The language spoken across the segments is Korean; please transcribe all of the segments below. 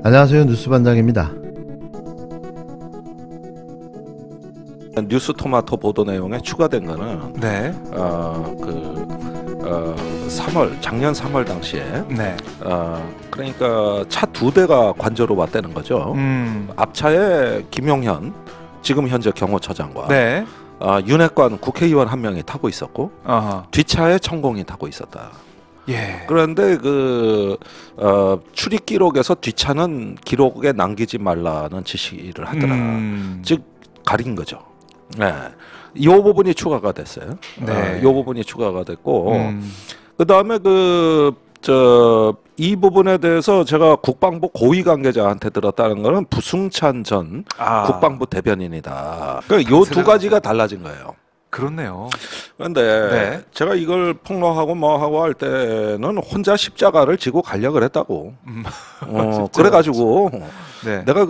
안녕하세요, 뉴스반장입니다. 뉴스토마토 보도 내용에 추가된 거는 네. 작년 3월 당시에 네. 그러니까 차 2대가 관저로 왔다는 거죠. 앞차에 김용현 지금 현재 경호처장과 네. 윤핵관 국회의원 한 명이 타고 있었고 뒷차에 천공이 타고 있었다. 예. 그런데 출입 기록에서 뒷차는 기록에 남기지 말라는 지시를 하더라. 즉 가린 거죠. 네, 이 부분이 추가가 됐어요. 네, 이 부분이 추가가 됐고, 그 다음에 이 부분에 대해서 제가 국방부 고위 관계자한테 들었다는 거는 부승찬 전 국방부 대변인이다. 그러니까 요 두 가지가 달라진 거예요. 그렇네요. 그런데 네. 제가 이걸 폭로하고 뭐하고 할 때는 혼자 십자가를 지고 가려고 했다고. 그래가지고 네. 내가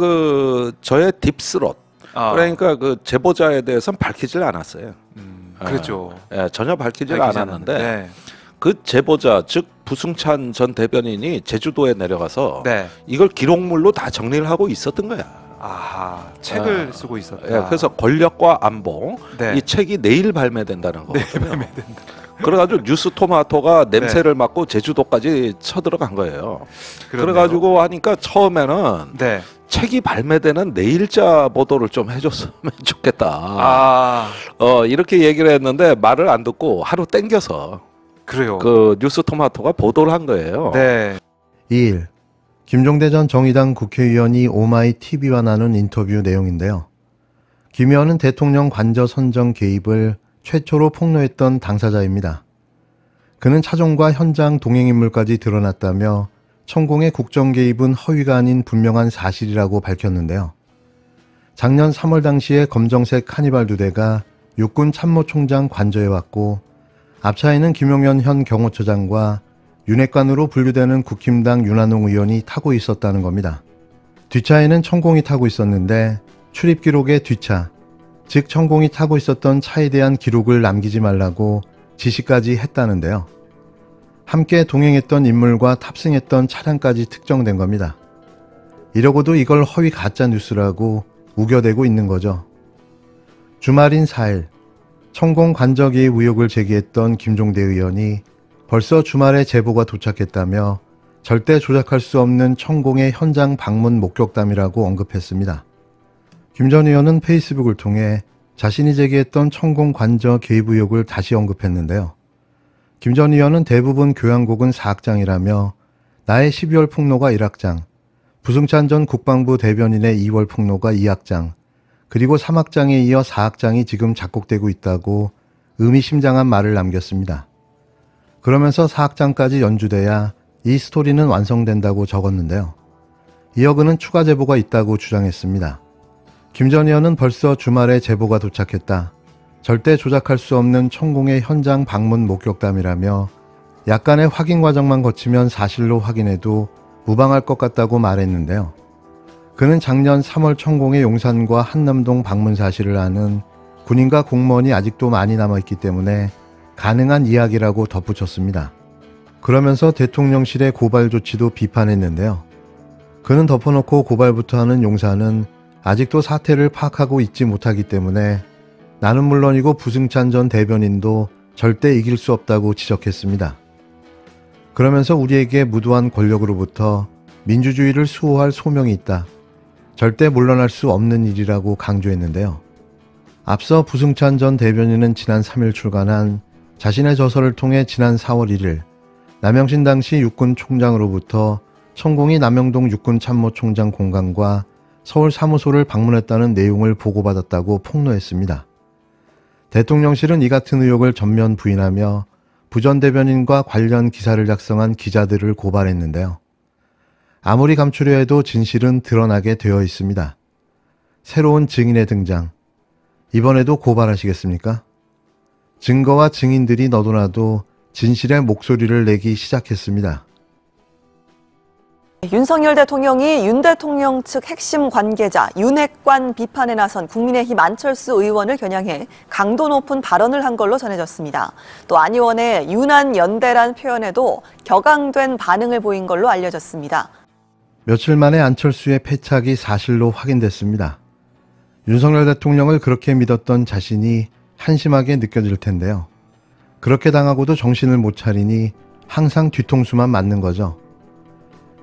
저의 딥스롯 그러니까 제보자에 대해서는 밝히질 않았어요. 그렇죠. 전혀 밝히질 않았는데 네. 그 제보자 즉 부승찬 전 대변인이 제주도에 내려가서 네. 이걸 기록물로 다 정리를 하고 있었던 거야. 책을 쓰고 있었다. 그래서 권력과 안보 네. 이 책이 내일 발매된다는 거거든요. 내일 발매된다. 그래가지고 뉴스토마토가 냄새를 맡고 제주도까지 쳐들어간 거예요. 그렇네요. 그래가지고 하니까 처음에는 네. 책이 발매되는 내일자 보도를 좀 해줬으면 좋겠다. 이렇게 얘기를 했는데 말을 안 듣고 하루 땡겨서 그래요. 뉴스토마토가 보도를 한 거예요. 네. 2일 김종대 전 정의당 국회의원이 오마이TV와 나눈 인터뷰 내용인데요. 김 의원은 대통령 관저 선정 개입을 최초로 폭로했던 당사자입니다. 그는 차종과 현장 동행인물까지 드러났다며 천공의 국정 개입은 허위가 아닌 분명한 사실이라고 밝혔는데요. 작년 3월 당시에 검정색 카니발 2대가 육군 참모총장 관저에 왔고 앞차에는 김용현 현 경호처장과 윤핵관으로 분류되는 국힘당 윤한홍 의원이 타고 있었다는 겁니다. 뒷차에는 천공이 타고 있었는데 출입 기록에 뒷차, 즉 천공이 타고 있었던 차에 대한 기록을 남기지 말라고 지시까지 했다는데요. 함께 동행했던 인물과 탑승했던 차량까지 특정된 겁니다. 이러고도 이걸 허위 가짜 뉴스라고 우겨대고 있는 거죠. 주말인 4일 천공 관저 개입 의혹을 제기했던 김종대 의원이 벌써 주말에 제보가 도착했다며 절대 조작할 수 없는 천공의 현장 방문 목격담이라고 언급했습니다. 김 전 의원은 페이스북을 통해 자신이 제기했던 천공 관저 개입 의혹을 다시 언급했는데요. 김 전 의원은 대부분 교양곡은 4악장이라며 나의 12월 폭로가 1악장, 부승찬 전 국방부 대변인의 2월 폭로가 2악장, 그리고 3악장에 이어 4악장이 지금 작곡되고 있다고 의미심장한 말을 남겼습니다. 그러면서 4악장까지 연주돼야 이 스토리는 완성된다고 적었는데요. 이어 그는 추가 제보가 있다고 주장했습니다. 김 전 의원은 벌써 주말에 제보가 도착했다. 절대 조작할 수 없는 천공의 현장 방문 목격담이라며 약간의 확인 과정만 거치면 사실로 확인해도 무방할 것 같다고 말했는데요. 그는 작년 3월 천공의 용산과 한남동 방문 사실을 아는 군인과 공무원이 아직도 많이 남아있기 때문에 가능한 이야기라고 덧붙였습니다. 그러면서 대통령실의 고발 조치도 비판했는데요. 그는 덮어놓고 고발부터 하는 용산은 아직도 사태를 파악하고 있지 못하기 때문에 나는 물론이고 부승찬 전 대변인도 절대 이길 수 없다고 지적했습니다. 그러면서 우리에게 무도한 권력으로부터 민주주의를 수호할 소명이 있다. 절대 물러날 수 없는 일이라고 강조했는데요. 앞서 부승찬 전 대변인은 지난 3일 출간한 자신의 저서를 통해 지난 4월 1일 남영신 당시 육군 총장으로부터 천공이 남영동 육군 참모총장 공간과 서울 사무소를 방문했다는 내용을 보고받았다고 폭로했습니다. 대통령실은 이 같은 의혹을 전면 부인하며 부 전 대변인과 관련 기사를 작성한 기자들을 고발했는데요. 아무리 감추려 해도 진실은 드러나게 되어 있습니다. 새로운 증인의 등장. 이번에도 고발하시겠습니까? 증거와 증인들이 너도나도 진실의 목소리를 내기 시작했습니다. 윤석열 대통령이 윤 대통령 측 핵심 관계자 윤핵관 비판에 나선 국민의힘 안철수 의원을 겨냥해 강도 높은 발언을 한 걸로 전해졌습니다. 또 안 의원의 윤안연대란 표현에도 격앙된 반응을 보인 걸로 알려졌습니다. 며칠 만에 안철수의 패착이 사실로 확인됐습니다. 윤석열 대통령을 그렇게 믿었던 자신이 한심하게 느껴질 텐데요. 그렇게 당하고도 정신을 못 차리니 항상 뒤통수만 맞는 거죠.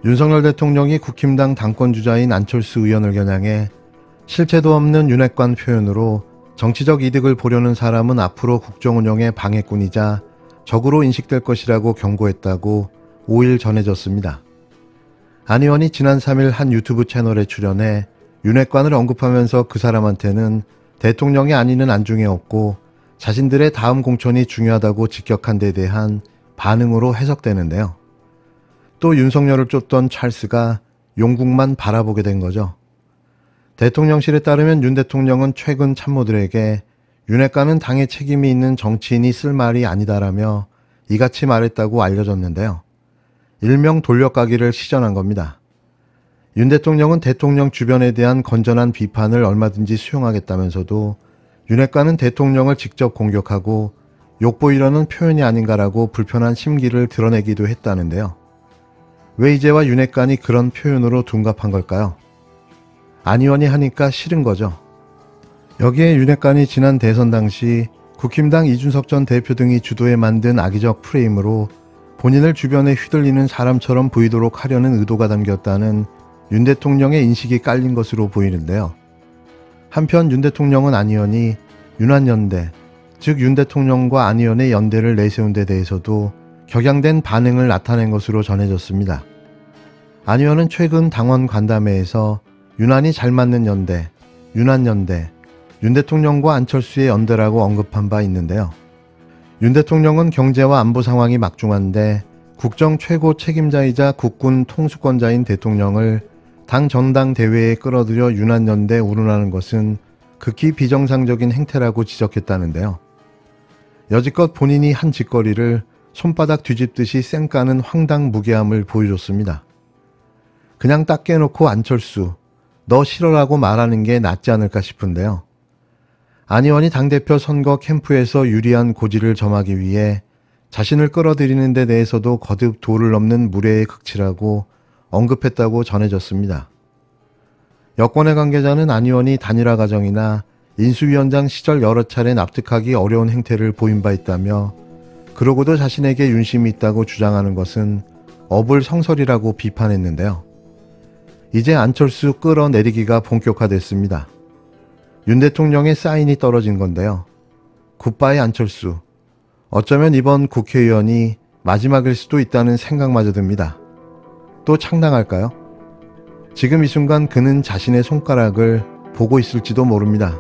윤석열 대통령이 국힘당 당권주자인 안철수 의원을 겨냥해 실체도 없는 윤핵관 표현으로 정치적 이득을 보려는 사람은 앞으로 국정운영의 방해꾼이자 적으로 인식될 것이라고 경고했다고 5일 전해졌습니다. 안 의원이 지난 3일 한 유튜브 채널에 출연해 윤핵관을 언급하면서 그 사람한테는 대통령의 안위는 안중에 없고 자신들의 다음 공천이 중요하다고 직격한 데 대한 반응으로 해석되는데요. 또 윤석열을 쫓던 찰스가 용국만 바라보게 된 거죠. 대통령실에 따르면 윤 대통령은 최근 참모들에게 윤핵관은 당에 책임이 있는 정치인이 쓸 말이 아니다라며 이같이 말했다고 알려졌는데요. 일명 돌려가기를 시전한 겁니다. 윤 대통령은 대통령 주변에 대한 건전한 비판을 얼마든지 수용하겠다면서도 윤핵관은 대통령을 직접 공격하고 욕보이려는 표현이 아닌가라고 불편한 심기를 드러내기도 했다는데요. 왜 이제와 윤핵관이 그런 표현으로 둔갑한 걸까요? 안 의원이 하니까 싫은 거죠. 여기에 윤핵관이 지난 대선 당시 국힘당 이준석 전 대표 등이 주도해 만든 악의적 프레임으로 본인을 주변에 휘둘리는 사람처럼 보이도록 하려는 의도가 담겼다는 윤 대통령의 인식이 깔린 것으로 보이는데요. 한편 윤 대통령은 안 의원이 윤안연대, 즉 윤 대통령과 안 의원의 연대를 내세운 데 대해서도 격양된 반응을 나타낸 것으로 전해졌습니다. 안 의원은 최근 당원 간담회에서 윤안이 잘 맞는 연대, 윤안연대, 윤 대통령과 안철수의 연대라고 언급한 바 있는데요. 윤 대통령은 경제와 안보 상황이 막중한데 국정 최고 책임자이자 국군 통수권자인 대통령을 당 전당대회에 끌어들여 윤안연대 운운하는 것은 극히 비정상적인 행태라고 지적했다는데요. 여지껏 본인이 한 짓거리를 손바닥 뒤집듯이 쌩까는 황당무계함을 보여줬습니다. 그냥 딱 깨놓고 안철수, 너 싫어라고 말하는 게 낫지 않을까 싶은데요. 안 의원이 당대표 선거 캠프에서 유리한 고지를 점하기 위해 자신을 끌어들이는 데 대해서도 거듭 도를 넘는 무례의 극치라고 언급했다고 전해졌습니다. 여권의 관계자는 안 의원이 단일화 과정이나 인수위원장 시절 여러 차례 납득하기 어려운 행태를 보인 바 있다며 그러고도 자신에게 윤심이 있다고 주장하는 것은 어불성설이라고 비판했는데요. 이제 안철수 끌어내리기가 본격화됐습니다. 윤 대통령의 사인이 떨어진 건데요. 굿바이 안철수. 어쩌면 이번 국회의원이 마지막일 수도 있다는 생각마저 듭니다. 또 창당할까요? 지금 이 순간 그는 자신의 손가락을 보고 있을지도 모릅니다.